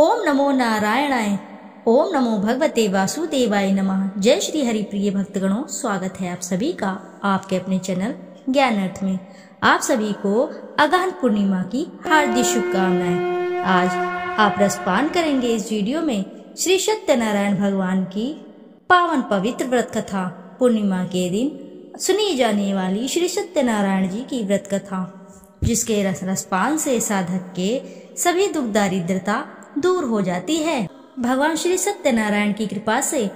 ओम नमो नारायणाय। ओम नमो भगवते वासुदेवाय नमः। जय श्री हरि प्रिय भक्तगणों, स्वागत है आप सभी का आपके अपने चैनल ज्ञान अर्थ में। आप सभी को अगहन पूर्णिमा की हार्दिक शुभकामनाएं। आज आप रसपान करेंगे इस वीडियो में श्री सत्यनारायण भगवान की पावन पवित्र व्रत कथा। पूर्णिमा के दिन सुनी जाने वाली श्री सत्यनारायण जी की व्रत कथा, जिसके रसपान से साधक के सभी दुख दारिद्रता दूर हो जाती है। भगवान श्री सत्यनारायण की कृपा से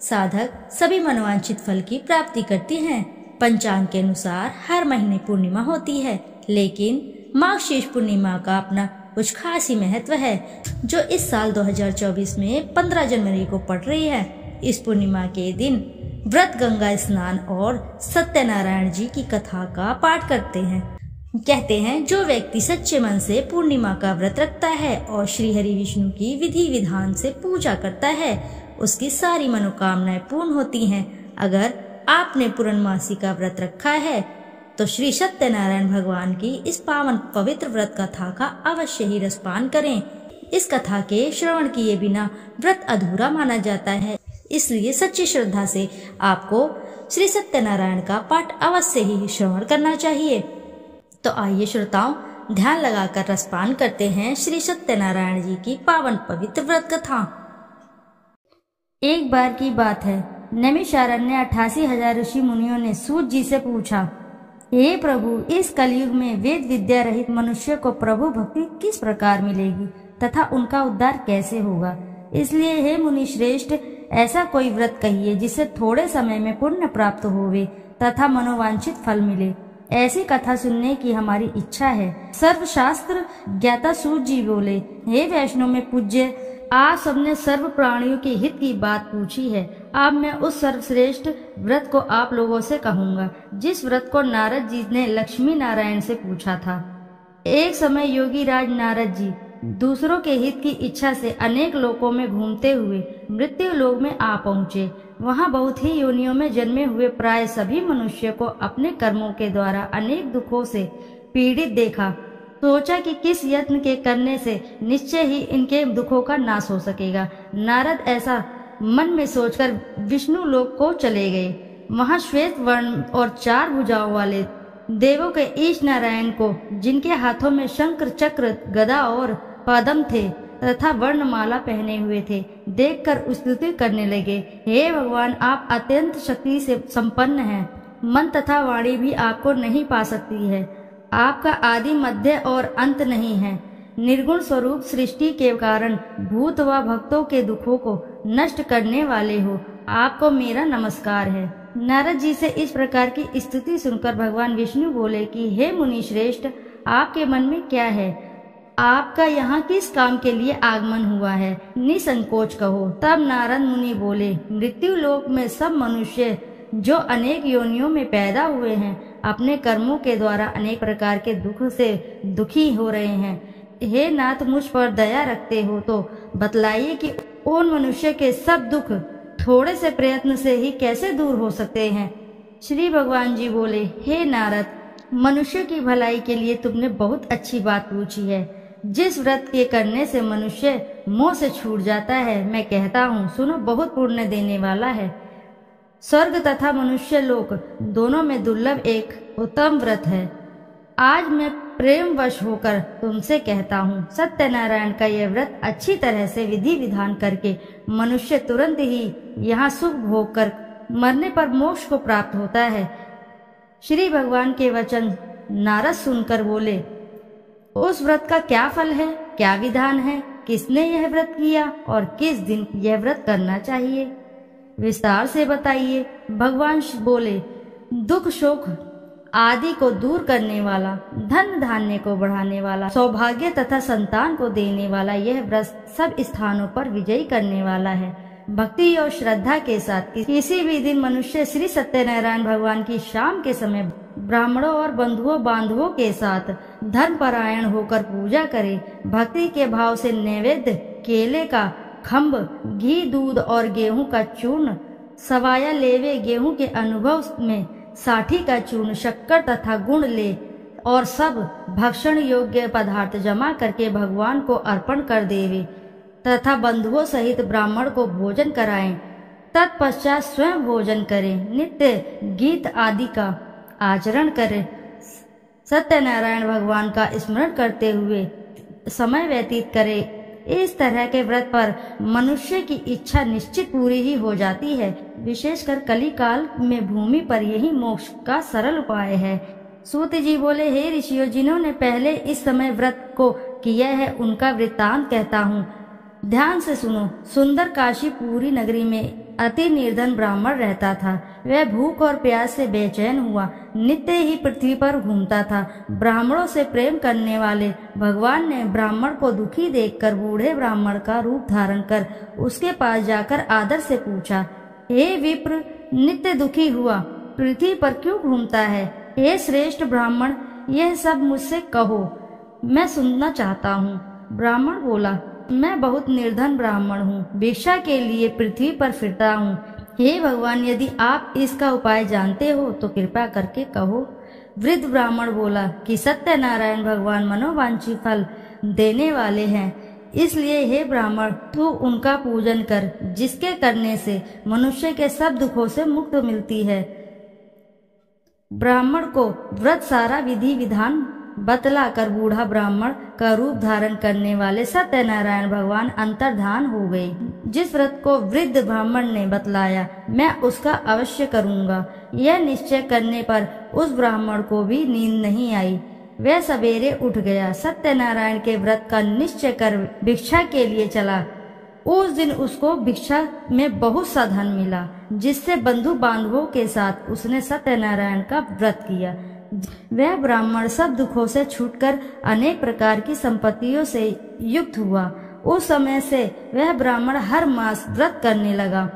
साधक सभी मनोवांछित फल की प्राप्ति करती हैं। पंचांग के अनुसार हर महीने पूर्णिमा होती है, लेकिन माघ पूर्णिमा का अपना कुछ खास ही महत्व है, जो इस साल 2024 में 15 जनवरी को पड़ रही है। इस पूर्णिमा के दिन व्रत गंगा स्नान और सत्यनारायण जी की कथा का पाठ करते हैं। कहते हैं, जो व्यक्ति सच्चे मन से पूर्णिमा का व्रत रखता है और श्री हरि विष्णु की विधि विधान से पूजा करता है, उसकी सारी मनोकामनाएं पूर्ण होती हैं। अगर आपने पूर्णमासी का व्रत रखा है तो श्री सत्यनारायण भगवान की इस पावन पवित्र व्रत कथा का अवश्य ही रसपान करें। इस कथा के श्रवण किए बिना व्रत अधूरा माना जाता है, इसलिए सच्ची श्रद्धा से आपको श्री सत्यनारायण का पाठ अवश्य ही श्रवण करना चाहिए। तो आइए श्रोताओं, ध्यान लगाकर रसपान करते हैं श्री सत्यनारायण जी की पावन पवित्र व्रत कथा। एक बार की बात है, नैमिषारण्य 88,000 ऋषि मुनियों ने सूत जी से पूछा, हे प्रभु, इस कलयुग में वेद विद्या रहित मनुष्य को प्रभु भक्ति किस प्रकार मिलेगी तथा उनका उद्धार कैसे होगा? इसलिए हे मुनि श्रेष्ठ, ऐसा कोई व्रत कहिए जिससे थोड़े समय में पुण्य प्राप्त होवे तथा मनोवांछित फल मिले। ऐसी कथा सुनने की हमारी इच्छा है। सर्वशास्त्र ज्ञाता सूत जी बोले, हे वैष्णव में पूज्य, आप सबने सर्व प्राणियों के हित की बात पूछी है। अब मैं उस सर्वश्रेष्ठ व्रत को आप लोगों से कहूँगा, जिस व्रत को नारद जी ने लक्ष्मी नारायण से पूछा था। एक समय योगी राज नारद जी दूसरों के हित की इच्छा से अनेक लोकों में घूमते हुए मृत्यु लोक में आ पहुँचे। वहाँ बहुत ही योनियों में जन्मे हुए प्राय सभी मनुष्य को अपने कर्मों के द्वारा अनेक दुखों से पीड़ित देखा। सोचा कि किस यत्न के करने से निश्चय ही इनके दुखों का नाश हो सकेगा। नारद ऐसा मन में सोचकर विष्णु लोक को चले गए। वहाँ श्वेत वर्ण और 4 भुजाओं वाले देवों के ईश नारायण को, जिनके हाथों में शंकर चक्र गदा और पद्म थे तथा वर्णमाला पहने हुए थे, देखकर स्तुति करने लगे, हे भगवान, आप अत्यंत शक्ति से संपन्न हैं। मन तथा वाणी भी आपको नहीं पा सकती है। आपका आदि मध्य और अंत नहीं है। निर्गुण स्वरूप सृष्टि के कारण भूत व भक्तों के दुखों को नष्ट करने वाले हो, आपको मेरा नमस्कार है। नारद जी से इस प्रकार की स्तुति सुनकर भगवान विष्णु बोले कि हे मुनि श्रेष्ठ, आपके मन में क्या है? आपका यहाँ किस काम के लिए आगमन हुआ है? निसंकोच कहो। तब नारद मुनि बोले, मृत्यु लोक में सब मनुष्य जो अनेक योनियों में पैदा हुए हैं, अपने कर्मों के द्वारा अनेक प्रकार के दुख से दुखी हो रहे हैं। हे नाथ, मुझ पर दया रखते हो तो बतलाइए कि उन मनुष्य के सब दुख थोड़े से प्रयत्न से ही कैसे दूर हो सकते हैं? श्री भगवान जी बोले, हे नारद, मनुष्य की भलाई के लिए तुमने बहुत अच्छी बात पूछी है। जिस व्रत के करने से मनुष्य मोह से छूट जाता है, मैं कहता हूँ, सुनो, बहुत पुण्य देने वाला है। स्वर्ग तथा मनुष्य लोक दोनों में दुर्लभ एक उत्तम व्रत है। आज मैं प्रेमवश होकर तुमसे कहता हूँ, सत्यनारायण का यह व्रत अच्छी तरह से विधि विधान करके मनुष्य तुरंत ही यहाँ सुख भोग कर मरने पर मोक्ष को प्राप्त होता है। श्री भगवान के वचन नारद सुनकर बोले, उस व्रत का क्या फल है, क्या विधान है, किसने यह व्रत किया और किस दिन यह व्रत करना चाहिए? विस्तार से बताइए। भगवान बोले, दुख शोक आदि को दूर करने वाला, धन धान्य को बढ़ाने वाला, सौभाग्य तथा संतान को देने वाला यह व्रत सब स्थानों पर विजयी करने वाला है। भक्ति और श्रद्धा के साथ किसी भी दिन मनुष्य श्री सत्यनारायण भगवान की शाम के समय ब्राह्मणों और बंधुओं बांधवों के साथ धर्मपरायण होकर पूजा करे। भक्ति के भाव से नैवेद्य केले का खम्भ, घी, दूध और गेहूं का चूर्ण, सवाया लेवे गेहूं के अनुभव में साठी का चूर्ण, शक्कर तथा गुड़ ले और सब भक्षण योग्य पदार्थ जमा करके भगवान को अर्पण कर देवे। तथा बंधुओं सहित ब्राह्मण को भोजन कराएं। तत्पश्चात स्वयं भोजन करें, नित्य गीत आदि का आचरण करें, सत्यनारायण भगवान का स्मरण करते हुए समय व्यतीत करें। इस तरह के व्रत पर मनुष्य की इच्छा निश्चित पूरी ही हो जाती है। विशेषकर कली काल में भूमि पर यही मोक्ष का सरल उपाय है। सूत जी बोले, हे ऋषियों, जिन्होंने पहले इस समय व्रत को किया है उनका वृत्तांत कहता हूँ, ध्यान से सुनो। सुंदर काशीपुरी नगरी में अति निर्धन ब्राह्मण रहता था। वह भूख और प्यास से बेचैन हुआ नित्य ही पृथ्वी पर घूमता था। ब्राह्मणों से प्रेम करने वाले भगवान ने ब्राह्मण को दुखी देखकर बूढ़े ब्राह्मण का रूप धारण कर उसके पास जाकर आदर से पूछा, हे विप्र, नित्य दुखी हुआ पृथ्वी पर क्यों घूमता है? हे श्रेष्ठ ब्राह्मण, यह सब मुझसे कहो, मैं सुनना चाहता हूँ। ब्राह्मण बोला, मैं बहुत निर्धन ब्राह्मण हूँ, भिक्षा के लिए पृथ्वी पर फिरता हूँ। हे भगवान, यदि आप इसका उपाय जानते हो तो कृपा करके कहो। वृद्ध ब्राह्मण बोला कि सत्यनारायण भगवान मनोवांछित फल देने वाले हैं, इसलिए हे ब्राह्मण, तू उनका पूजन कर, जिसके करने से मनुष्य के सब दुखों से मुक्त मिलती है। ब्राह्मण को व्रत सारा विधि विधान बतला कर बूढ़ा ब्राह्मण का रूप धारण करने वाले सत्यनारायण भगवान अंतर्धान हो गए। जिस व्रत को वृद्ध ब्राह्मण ने बतलाया, मैं उसका अवश्य करूंगा। यह निश्चय करने पर उस ब्राह्मण को भी नींद नहीं आई। वह सवेरे उठ गया, सत्यनारायण के व्रत का निश्चय कर भिक्षा के लिए चला। उस दिन उसको भिक्षा में बहुत सा धन मिला, जिससे बंधु बांधवों के साथ उसने सत्यनारायण का व्रत किया। वह ब्राह्मण सब दुखों से छूटकर अनेक प्रकार की संपत्तियों से युक्त हुआ। उस समय से वह ब्राह्मण हर मास व्रत करने लगा।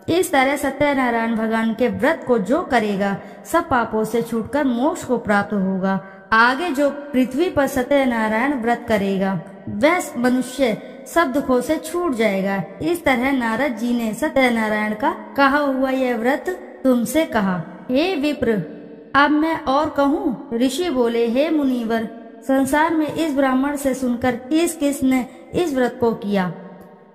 इस तरह सत्यनारायण भगवान के व्रत को जो करेगा, सब पापों से छूटकर मोक्ष को प्राप्त होगा। आगे जो पृथ्वी पर सत्यनारायण व्रत करेगा, वह मनुष्य सब दुखों से छूट जाएगा। इस तरह नारद जी ने सत्यनारायण का कहा हुआ यह व्रत तुमसे कहा। हे विप्र, अब मैं और कहूँ? ऋषि बोले, हे मुनिवर, संसार में इस ब्राह्मण से सुनकर किस किस ने इस व्रत को किया,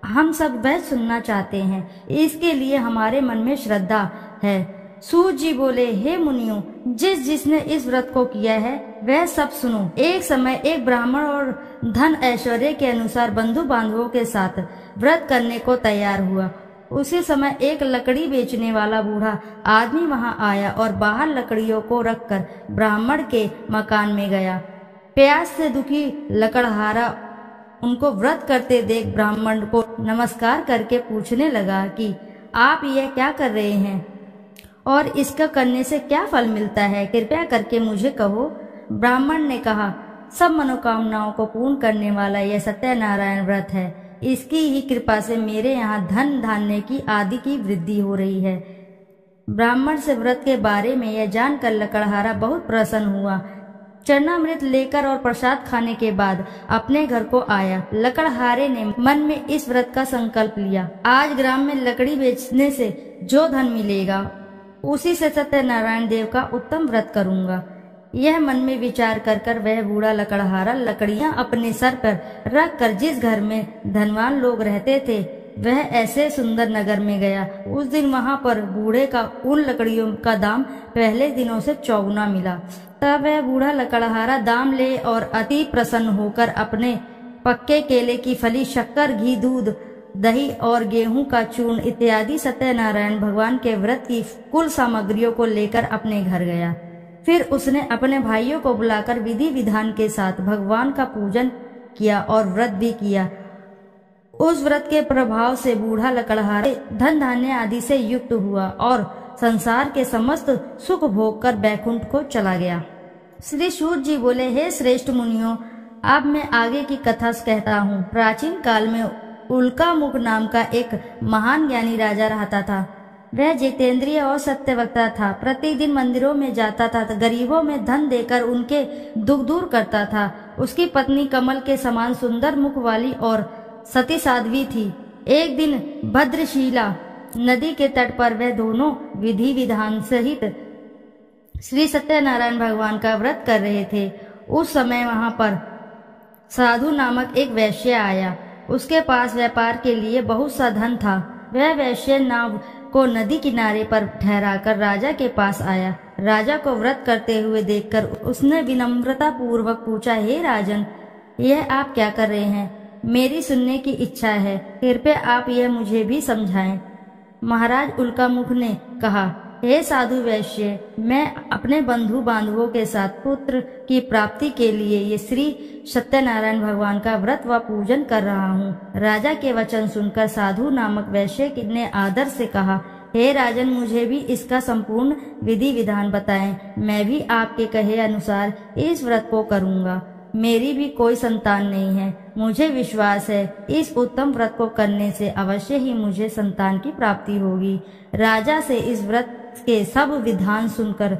हम सब वह सुनना चाहते हैं। इसके लिए हमारे मन में श्रद्धा है। सूत जी बोले, हे मुनियों, जिस जिसने इस व्रत को किया है वह सब सुनो। एक समय एक ब्राह्मण और धन ऐश्वर्य के अनुसार बंधु बांधवों के साथ व्रत करने को तैयार हुआ। उसी समय एक लकड़ी बेचने वाला बूढ़ा आदमी वहां आया और बाहर लकड़ियों को रखकर ब्राह्मण के मकान में गया। प्यास से दुखी लकड़हारा उनको व्रत करते देख ब्राह्मण को नमस्कार करके पूछने लगा कि आप यह क्या कर रहे हैं और इसका करने से क्या फल मिलता है, कृपया करके मुझे कहो। ब्राह्मण ने कहा, सब मनोकामनाओं को पूर्ण करने वाला यह सत्यनारायण व्रत है। इसकी ही कृपा से मेरे यहाँ धन धान्य की आदि की वृद्धि हो रही है। ब्राह्मण से व्रत के बारे में यह जानकर लकड़हारा बहुत प्रसन्न हुआ। चरणामृत लेकर और प्रसाद खाने के बाद अपने घर को आया। लकड़हारे ने मन में इस व्रत का संकल्प लिया, आज ग्राम में लकड़ी बेचने से जो धन मिलेगा उसी से सत्यनारायण देव का उत्तम व्रत करूंगा। यह मन में विचार कर कर वह बूढ़ा लकड़हारा लकड़ियां अपने सर पर रख कर जिस घर में धनवान लोग रहते थे वह ऐसे सुंदर नगर में गया। उस दिन वहां पर बूढ़े का उन लकड़ियों का दाम पहले दिनों से चौगुना मिला। तब वह बूढ़ा लकड़हारा दाम ले और अति प्रसन्न होकर अपने पक्के केले की फली, शक्कर, घी, दूध, दही और गेहूं का चूर्ण इत्यादि सत्यनारायण भगवान के व्रत की कुल सामग्रियों को लेकर अपने घर गया। फिर उसने अपने भाइयों को बुलाकर विधि विधान के साथ भगवान का पूजन किया और व्रत भी किया। उस व्रत के प्रभाव से बूढ़ा लकड़हारा धन धान्य आदि से युक्त हुआ और संसार के समस्त सुख भोग कर बैकुंठ को चला गया। श्री सूत जी बोले, हे श्रेष्ठ मुनियों, अब मैं आगे की कथा कहता हूँ। प्राचीन काल में उल्कामुख नाम का एक महान ज्ञानी राजा रहता था। वह जितेंद्रिय और सत्यवक्ता था। प्रतिदिन मंदिरों में जाता था, गरीबों में धन देकर उनके दुख दूर करता था। उसकी पत्नी कमल के समान सुंदर मुख वाली और सती साध्वी थी। एक दिन भद्रशिला नदी के तट पर वह दोनों विधि विधान सहित श्री सत्यनारायण भगवान का व्रत कर रहे थे। उस समय वहां पर साधु नामक एक वैश्य आया। उसके पास व्यापार के लिए बहुत सा धन था। वह वैश्य नाव को नदी किनारे पर ठहराकर राजा के पास आया। राजा को व्रत करते हुए देखकर उसने विनम्रता पूर्वक पूछा, हे राजन, यह आप क्या कर रहे हैं? मेरी सुनने की इच्छा है, कृपया आप यह मुझे भी समझाएं। महाराज उल्कामुख ने कहा, हे साधु वैश्य, मैं अपने बंधु बांधवों के साथ पुत्र की प्राप्ति के लिए ये श्री सत्यनारायण भगवान का व्रत व पूजन कर रहा हूँ। राजा के वचन सुनकर साधु नामक वैश्य ने आदर से कहा, हे राजन, मुझे भी इसका संपूर्ण विधि विधान बताएं। मैं भी आपके कहे अनुसार इस व्रत को करूँगा। मेरी भी कोई संतान नहीं है। मुझे विश्वास है इस उत्तम व्रत को करने से अवश्य ही मुझे संतान की प्राप्ति होगी। राजा से इस व्रत के सब विधान सुनकर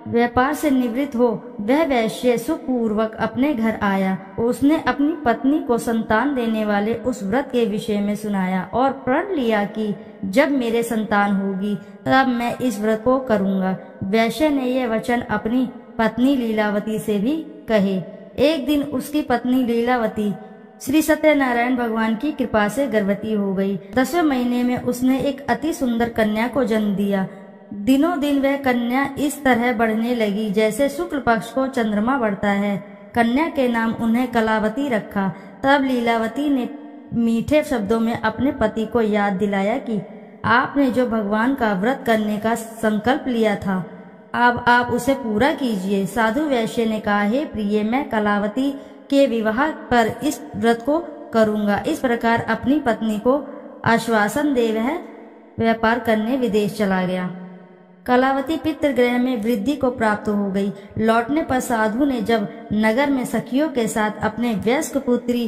व्यापार से निवृत्त हो वह वैश्य सुखपूर्वक अपने घर आया। उसने अपनी पत्नी को संतान देने वाले उस व्रत के विषय में सुनाया और प्रण लिया कि जब मेरे संतान होगी तब मैं इस व्रत को करूँगा। वैश्य ने यह वचन अपनी पत्नी लीलावती से भी कहे। एक दिन उसकी पत्नी लीलावती श्री सत्यनारायण भगवान की कृपा से गर्भवती हो गई। 10वें महीने में उसने एक अति सुंदर कन्या को जन्म दिया। दिनों दिन वह कन्या इस तरह बढ़ने लगी जैसे शुक्ल पक्ष को चंद्रमा बढ़ता है। कन्या के नाम उन्हें कलावती रखा। तब लीलावती ने मीठे शब्दों में अपने पति को याद दिलाया कि आपने जो भगवान का व्रत करने का संकल्प लिया था, अब आप उसे पूरा कीजिए। साधु वैश्य ने कहा, हे प्रिय, मैं कलावती के विवाह पर इस व्रत को करूंगा। इस प्रकार अपनी पत्नी को आश्वासन दे वह व्यापार करने विदेश चला गया। कलावती पितृगृह में वृद्धि को प्राप्त हो गई। लौटने पर साधु ने जब नगर में सखियों के साथ अपने वयस्क पुत्री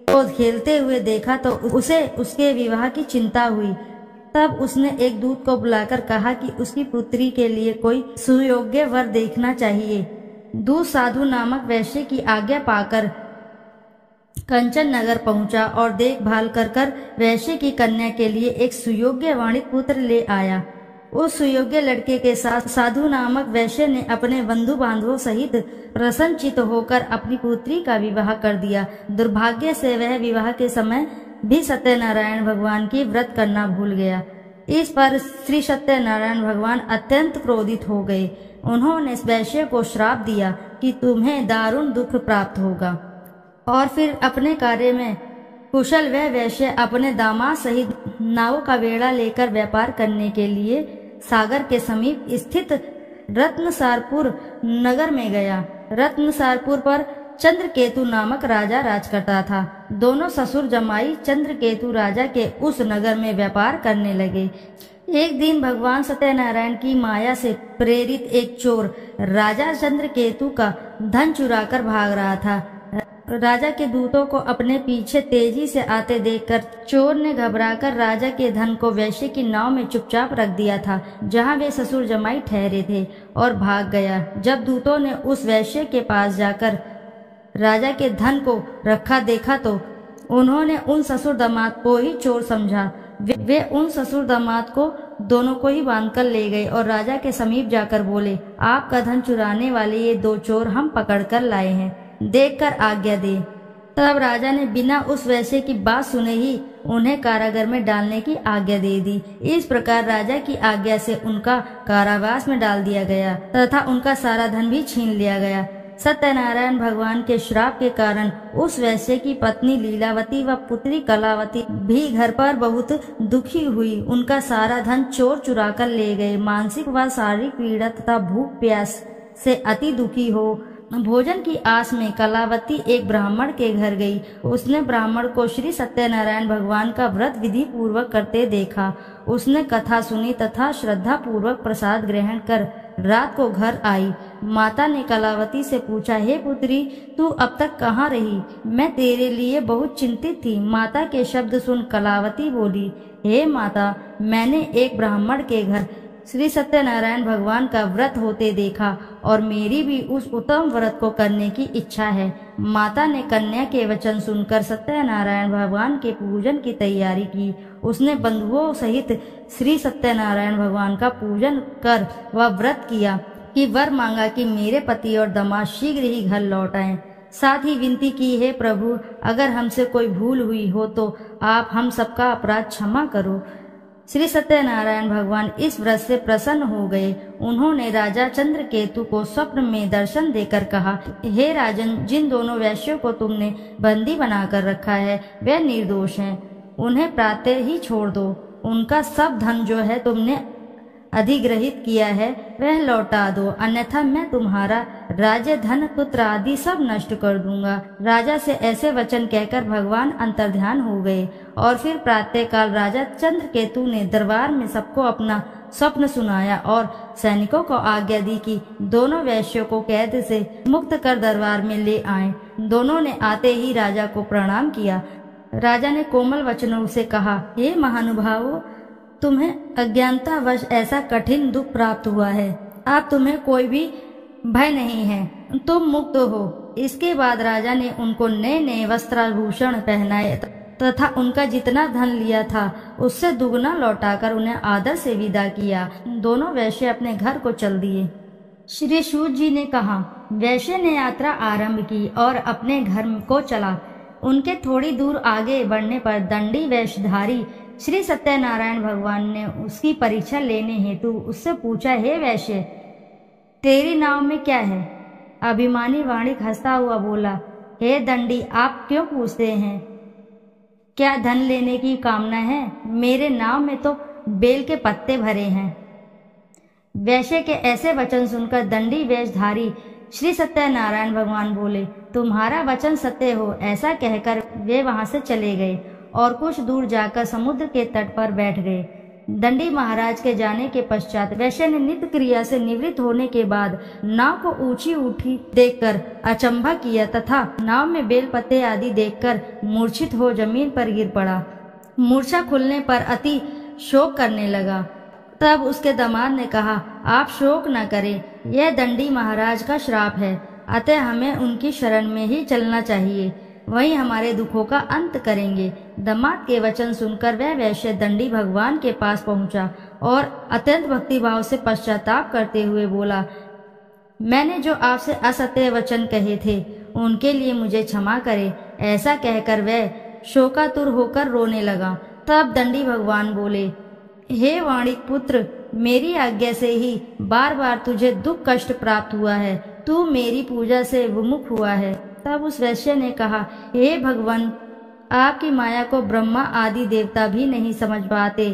को खेलते हुए देखा तो उसे उसके विवाह की चिंता हुई। तब उसने एक दूत को बुलाकर कहा कि उसकी पुत्री के लिए कोई सुयोग्य वर देखना चाहिए। दूत साधु नामक वैश्य की आज्ञा पाकर कंचन नगर पहुंचा और देखभाल कर वैश्य की कन्या के लिए एक सुयोग्य वाणिक पुत्र ले आया। उस सुयोग्य लड़के के साथ साधु नामक वैश्य ने अपने बंधु बांधवों सहित प्रसन्नचित होकर अपनी पुत्री का विवाह कर दिया। दुर्भाग्य से वह विवाह के समय भी सत्यनारायण भगवान की व्रत करना भूल गया। इस पर श्री सत्यनारायण भगवान अत्यंत क्रोधित हो गए। उन्होंने वैश्य को श्राप दिया कि तुम्हें दारुण दुख प्राप्त होगा। और फिर अपने कार्य में कुशल वह वैश्य अपने दामाद सहित नाव का बेड़ा लेकर व्यापार करने के लिए सागर के समीप स्थित रत्नसारपुर नगर में गया। रत्नसारपुर पर चंद्रकेतु नामक राजा राज करता था। दोनों ससुर जमाई चंद्रकेतु राजा के उस नगर में व्यापार करने लगे। एक दिन भगवान सत्यनारायण की माया से प्रेरित एक चोर राजा चंद्रकेतु का धन चुराकर भाग रहा था। राजा के दूतों को अपने पीछे तेजी से आते देखकर चोर ने घबराकर राजा के धन को वैश्य की नाव में चुपचाप रख दिया था जहां वे ससुर जमाई ठहरे थे और भाग गया। जब दूतों ने उस वैश्य के पास जाकर राजा के धन को रखा देखा तो उन्होंने उन ससुर दामाद को ही चोर समझा। वे उन ससुर दामाद को दोनों को ही बांधकर ले गए और राजा के समीप जाकर बोले, आपका धन चुराने वाले ये दो चोर हम पकड़कर लाए हैं, देखकर आज्ञा दे। तब राजा ने बिना उस वैश्य की बात सुने ही उन्हें कारागार में डालने की आज्ञा दे दी। इस प्रकार राजा की आज्ञा से उनका कारावास में डाल दिया गया तथा उनका सारा धन भी छीन लिया गया। सत्यनारायण भगवान के श्राप के कारण उस वैश्य की पत्नी लीलावती व पुत्री कलावती भी घर पर बहुत दुखी हुई। उनका सारा धन चोर चुरा कर ले गए। मानसिक व शारीरिक पीड़ा तथा भूख प्यास से अति दुखी हो भोजन की आस में कलावती एक ब्राह्मण के घर गई। उसने ब्राह्मण को श्री सत्यनारायण भगवान का व्रत विधि पूर्वक करते देखा। उसने कथा सुनी तथा श्रद्धा पूर्वक प्रसाद ग्रहण कर रात को घर आई। माता ने कलावती से पूछा, हे पुत्री, तू अब तक कहाँ रही? मैं तेरे लिए बहुत चिंतित थी। माता के शब्द सुन कलावती बोली, हे माता, मैंने एक ब्राह्मण के घर श्री सत्यनारायण भगवान का व्रत होते देखा और मेरी भी उस उत्तम व्रत को करने की इच्छा है। माता ने कन्या के वचन सुनकर सत्यनारायण भगवान के पूजन की तैयारी की। उसने बंधुओं सहित श्री सत्यनारायण भगवान का पूजन कर वह व्रत किया कि वर मांगा कि मेरे पति और दामाद शीघ्र ही घर लौट आएं। साथ ही विनती की, हे प्रभु, अगर हमसे कोई भूल हुई हो तो आप हम सबका अपराध क्षमा करो। श्री सत्यनारायण भगवान इस व्रत से प्रसन्न हो गए। उन्होंने राजा चंद्रकेतु को स्वप्न में दर्शन देकर कहा, हे राजन, जिन दोनों वैश्यों को तुमने बंदी बनाकर रखा है वे निर्दोष हैं, उन्हें प्रातः ही छोड़ दो। उनका सब धन जो है तुमने अधिग्रहित किया है वह लौटा दो, अन्यथा मैं तुम्हारा राज्य, धन, पुत्र आदि सब नष्ट कर दूंगा। राजा से ऐसे वचन कहकर भगवान अंतर्ध्यान हो गए और फिर प्रातःकाल राजा चंद्रकेतु ने दरबार में सबको अपना स्वप्न सुनाया और सैनिकों को आज्ञा दी कि दोनों वैश्यों को कैद से मुक्त कर दरबार में ले आए। दोनों ने आते ही राजा को प्रणाम किया। राजा ने कोमल वचनों से कहा, हे महानुभावों, तुम्हें अज्ञानतावश ऐसा कठिन दुख प्राप्त हुआ है, अब तुम्हें कोई भी भय नहीं है, तुम मुक्त हो। इसके बाद राजा ने उनको नए नए वस्त्राभूषण पहनाए तथा उनका जितना धन लिया था उससे दुगना लौटाकर उन्हें आदर से विदा किया। दोनों वैश्य अपने घर को चल दिए। श्री सूत जी ने कहा, वैश्य ने यात्रा आरंभ की और अपने घर को चला। उनके थोड़ी दूर आगे बढ़ने पर दंडी वेशधारी श्री सत्यनारायण भगवान ने उसकी परीक्षा लेने हेतु उससे पूछा, हे वैश्य, तेरी नाव में क्या है? अभिमानी वाणिक हंसता हुआ बोला, हे दंडी, आप क्यों पूछते हैं? क्या धन लेने की कामना है? मेरे नाव में तो बेल के पत्ते भरे हैं। वैश्य के ऐसे वचन सुनकर दंडी वेशधारी श्री सत्यनारायण भगवान बोले, तुम्हारा वचन सत्य हो। ऐसा कहकर वे वहां से चले गए और कुछ दूर जाकर समुद्र के तट पर बैठ गए। दंडी महाराज के जाने के पश्चात वैश्य ने नित्य क्रिया से निवृत्त होने के बाद नाव को ऊंची उठी देखकर अचंभा किया तथा नाव में बेलपत्ते आदि देखकर मूर्छित हो जमीन पर गिर पड़ा। मूर्छा खुलने पर अति शोक करने लगा। तब उसके दामाद ने कहा, आप शोक न करें, यह दंडी महाराज का श्राप है, अतः हमें उनकी शरण में ही चलना चाहिए, वही हमारे दुखों का अंत करेंगे। दामाद के वचन सुनकर वह वैश्य दंडी भगवान के पास पहुंचा और अत्यंत भक्तिभाव से पश्चाताप करते हुए बोला, मैंने जो आपसे असत्य वचन कहे थे उनके लिए मुझे क्षमा करे। ऐसा कहकर वह शोकातुर होकर रोने लगा। तब दंडी भगवान बोले, हे वाणिक पुत्र, मेरी आज्ञा से ही बार बार तुझे दुख कष्ट प्राप्त हुआ है, तू मेरी पूजा से विमुख हुआ है। तब उस वैश्य ने कहा, हे भगवान, आपकी माया को ब्रह्मा आदि देवता भी नहीं समझ पाते,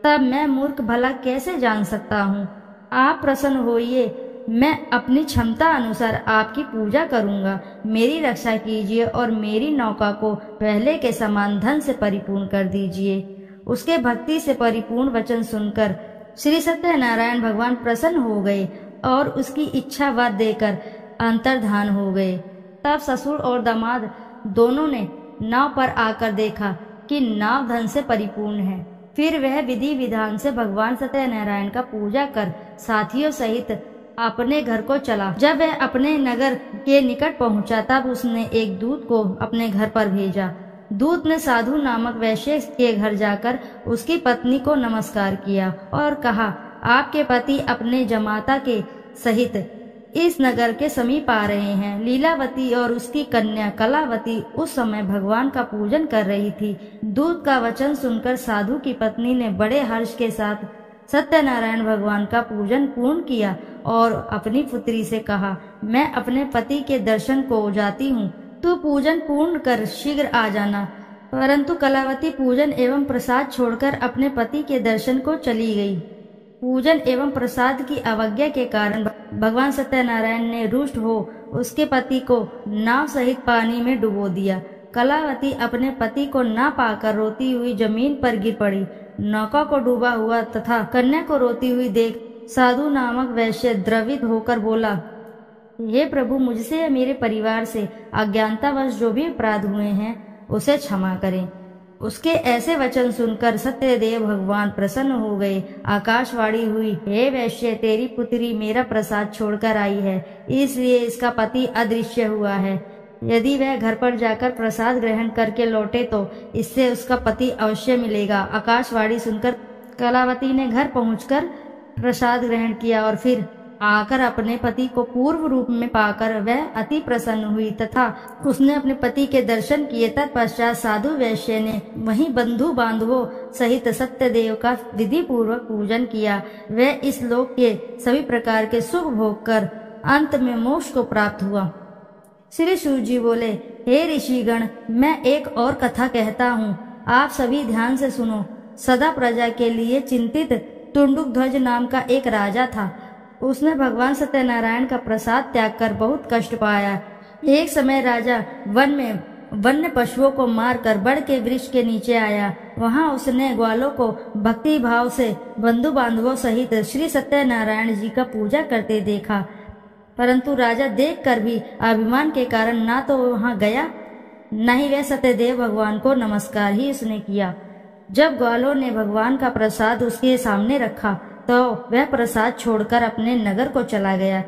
तब मैं मूर्ख भला कैसे जान सकता हूँ? आप प्रसन्न होइए, मैं अपनी क्षमता अनुसार आपकी पूजा करूँगा। मेरी रक्षा कीजिए और मेरी नौका को पहले के समान धन से परिपूर्ण कर दीजिए। उसके भक्ति से परिपूर्ण वचन सुनकर श्री सत्यनारायण भगवान प्रसन्न हो गए और उसकी इच्छा वर देकर अंतर्धान हो गए। तब ससुर और दामाद दोनों ने नाव पर आकर देखा कि नाव धन से परिपूर्ण है। फिर वह विधि विधान से भगवान सत्यनारायण का पूजा कर साथियों सहित अपने घर को चला। जब वह अपने नगर के निकट पहुंचा तब उसने एक दूत को अपने घर पर भेजा। दूत ने साधु नामक वैश्य के घर जाकर उसकी पत्नी को नमस्कार किया और कहा, आपके पति अपने जमाता के सहित इस नगर के समीप आ रहे हैं। लीलावती और उसकी कन्या कलावती उस समय भगवान का पूजन कर रही थी। दूत का वचन सुनकर साधु की पत्नी ने बड़े हर्ष के साथ सत्यनारायण भगवान का पूजन पूर्ण किया और अपनी पुत्री से कहा, मैं अपने पति के दर्शन को जाती हूँ, तू पूजन पूर्ण कर शीघ्र आ जाना। परंतु कलावती पूजन एवं प्रसाद छोड़कर अपने पति के दर्शन को चली गई। पूजन एवं प्रसाद की अवज्ञा के कारण भगवान सत्यनारायण ने रुष्ट हो उसके पति को नाव सहित पानी में डुबो दिया। कलावती अपने पति को न पाकर रोती हुई जमीन पर गिर पड़ी। नौका को डूबा हुआ तथा कन्या को रोती हुई देख साधु नामक वैश्य द्रवित होकर बोला, हे प्रभु, मुझसे या मेरे परिवार से अज्ञानतावश जो भी अपराध हुए हैं उसे क्षमा करें। उसके ऐसे वचन सुनकर सत्यदेव भगवान प्रसन्न हो गए। आकाशवाणी हुई, हे वैश्य, तेरी पुत्री मेरा प्रसाद छोड़कर आई है, इसलिए इसका पति अदृश्य हुआ है। यदि वह घर पर जाकर प्रसाद ग्रहण करके लौटे तो इससे उसका पति अवश्य मिलेगा। आकाशवाणी सुनकर कलावती ने घर पहुंचकर प्रसाद ग्रहण किया और फिर आकर अपने पति को पूर्व रूप में पाकर वह अति प्रसन्न हुई तथा उसने अपने पति के दर्शन किए। तत्पश्चात साधु वैश्य ने वहीं बंधु बांधवों सहित सत्यदेव का विधि पूर्वक पूजन किया। वह इस लोक के सभी प्रकार के सुख भोग कर अंत में मोक्ष को प्राप्त हुआ। श्री सूत जी बोले, हे ऋषिगण, मैं एक और कथा कहता हूँ, आप सभी ध्यान से सुनो। सदा प्रजा के लिए चिंतित टुंडुकध्वज नाम का एक राजा था। उसने भगवान सत्यनारायण का प्रसाद त्याग कर बहुत कष्ट पाया। एक समय राजा वन में वन्य पशुओं को मारकर बड़ के वृक्ष के नीचे आया। वहां उसने ग्वालों को भक्ति भाव से बंधु बांधवों सहित श्री सत्यनारायण जी का पूजा करते देखा, परंतु राजा देखकर भी अभिमान के कारण ना तो वहां गया, न ही वह सत्यदेव भगवान को नमस्कार ही उसने किया। जब ग्वालों ने भगवान का प्रसाद उसके सामने रखा तो वह प्रसाद छोड़कर अपने नगर को चला गया।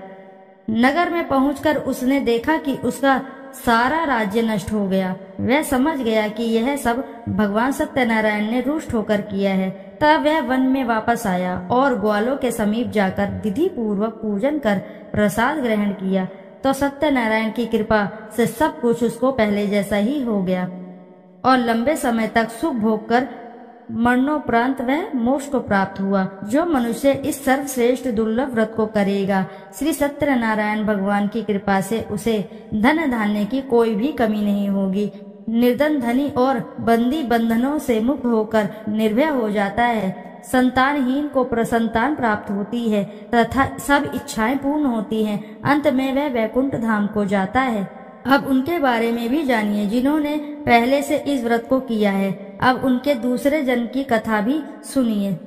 नगर में पहुंचकर उसने देखा कि उसका सारा राज्य नष्ट हो गया। वह समझ गया कि यह सब भगवान सत्यनारायण ने रुष्ट होकर किया है। तब वह वन में वापस आया और ग्वालों के समीप जाकर विधि पूर्वक पूजन कर प्रसाद ग्रहण किया तो सत्यनारायण की कृपा से सब कुछ उसको पहले जैसा ही हो गया और लंबे समय तक सुख भोग कर मरणोपरांत वह मोक्ष को प्राप्त हुआ। जो मनुष्य इस सर्वश्रेष्ठ दुर्लभ व्रत को करेगा, श्री सत्यनारायण भगवान की कृपा से उसे धन धान्य की कोई भी कमी नहीं होगी। निर्धन धनी और बंदी बंधनों से मुक्त होकर निर्भय हो जाता है। संतानहीन को प्रसंतान प्राप्त होती है तथा सब इच्छाएं पूर्ण होती हैं। अंत में वह वैकुंठ धाम को जाता है। अब उनके बारे में भी जानिए जिन्होंने पहले से इस व्रत को किया है। अब उनके दूसरे जन्म की कथा भी सुनिए।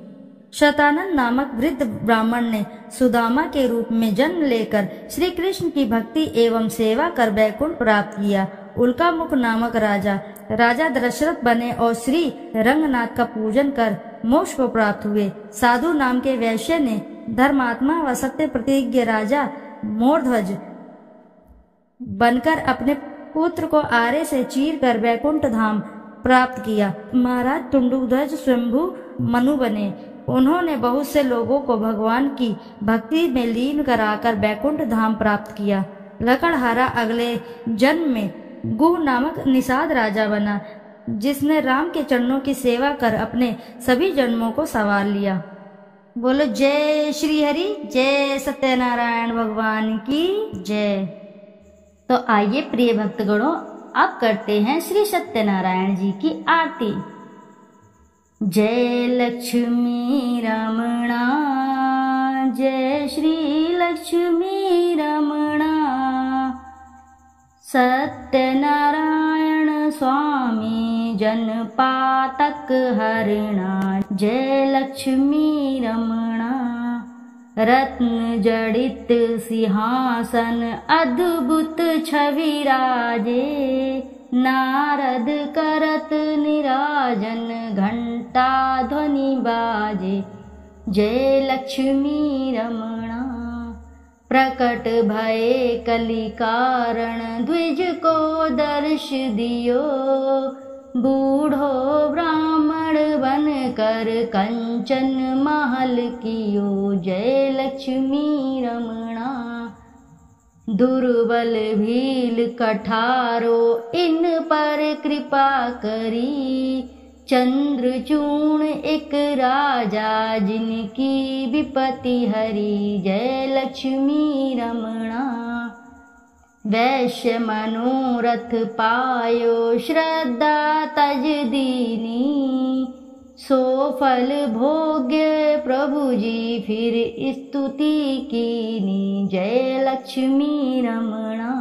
शतानंद नामक वृद्ध ब्राह्मण ने सुदामा के रूप में जन्म लेकर श्री कृष्ण की भक्ति एवं सेवा कर वैकुंठ प्राप्त किया। उल्कामुख नामक राजा दशरथ बने और श्री रंगनाथ का पूजन कर मोक्ष को प्राप्त हुए। साधु नाम के वैश्य ने धर्मात्मा व सत्य प्रतिज्ञ राजा मोरध्वज बनकर अपने पुत्र को आरे से चीर कर वैकुंठ धाम प्राप्त किया। महाराज टुंडुकध्वज स्वयंभू मनु बने। उन्होंने बहुत से लोगों को भगवान की भक्ति में लीन कराकर वैकुंठ धाम प्राप्त किया। लकड़हारा अगले जन्म में गुह नामक निषाद राजा बना, जिसने राम के चरणों की सेवा कर अपने सभी जन्मों को संवार लिया। बोलो जय श्री हरि, जय सत्यनारायण भगवान की जय। तो आइए प्रिय भक्तगणों, अब करते हैं श्री सत्यनारायण जी की आरती। जय लक्ष्मी रमणा, जय श्री लक्ष्मी रमणा, सत्यनारायण स्वामी जन पातक हरणा। जय लक्ष्मी रमणा, रत्न जड़ित सिंहासन अद्भुत छवि राजे, नारद करत निराजन घंटा ध्वनि बाजे। जय लक्ष्मी रमणा, प्रकट भये कलि कारण द्विज को दर्श दियो, बूढ़ो ब्राह्मण बन कर कंचन महल कियो। जय लक्ष्मी रमणा, दुर्बल भील कठारो इन पर कृपा करी, चंद्रचूर्ण एक राजा जिनकी विपत्ति हरी। जय लक्ष्मी रमणा, वैश्य मनोरथ पायो श्रद्धा तज दीनी, सो फल भोग्य प्रभु जी फिर स्तुति कीनी। जय लक्ष्मी रमणा,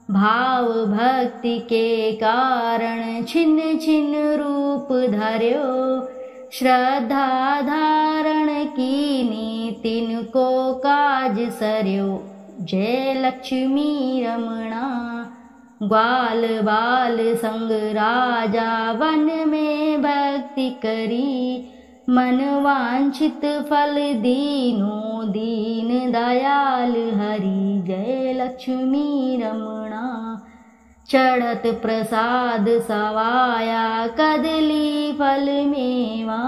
भाव भक्ति के कारण छिन छिन रूप धर्यो, श्रद्धा धारण कीनी तिनको काज सरयो। जय लक्ष्मी रमणा, ग्वाल बाल संग राजा वन में भक्ति करी, मन वांछित फल दीनो दीन दयाल हरि। जय लक्ष्मी रमणा, चढ़त प्रसाद सवाया कदली फल मेवा,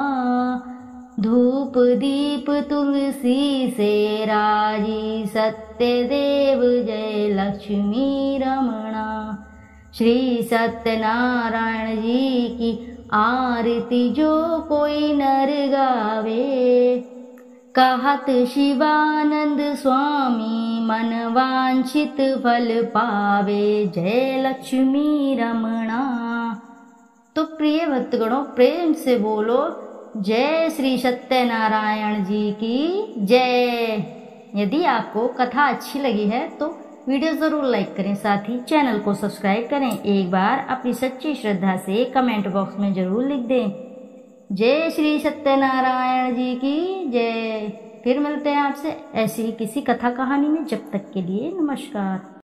धूप दीप तुलसी से राजी, सत्यदेव जय लक्ष्मी रमणा। श्री सत्यनारायण जी की आरती जो कोई नर गावे, कहत शिवानंद स्वामी मन वांछित फल पावे, जय लक्ष्मी रमणा। तो प्रिय भक्तगणों, प्रेम से बोलो जय श्री सत्यनारायण जी की जय। यदि आपको कथा अच्छी लगी है तो वीडियो जरूर लाइक करें, साथ ही चैनल को सब्सक्राइब करें। एक बार अपनी सच्ची श्रद्धा से कमेंट बॉक्स में जरूर लिख दें, जय श्री सत्यनारायण जी की जय। फिर मिलते हैं आपसे ऐसी ही किसी कथा कहानी में, जब तक के लिए नमस्कार।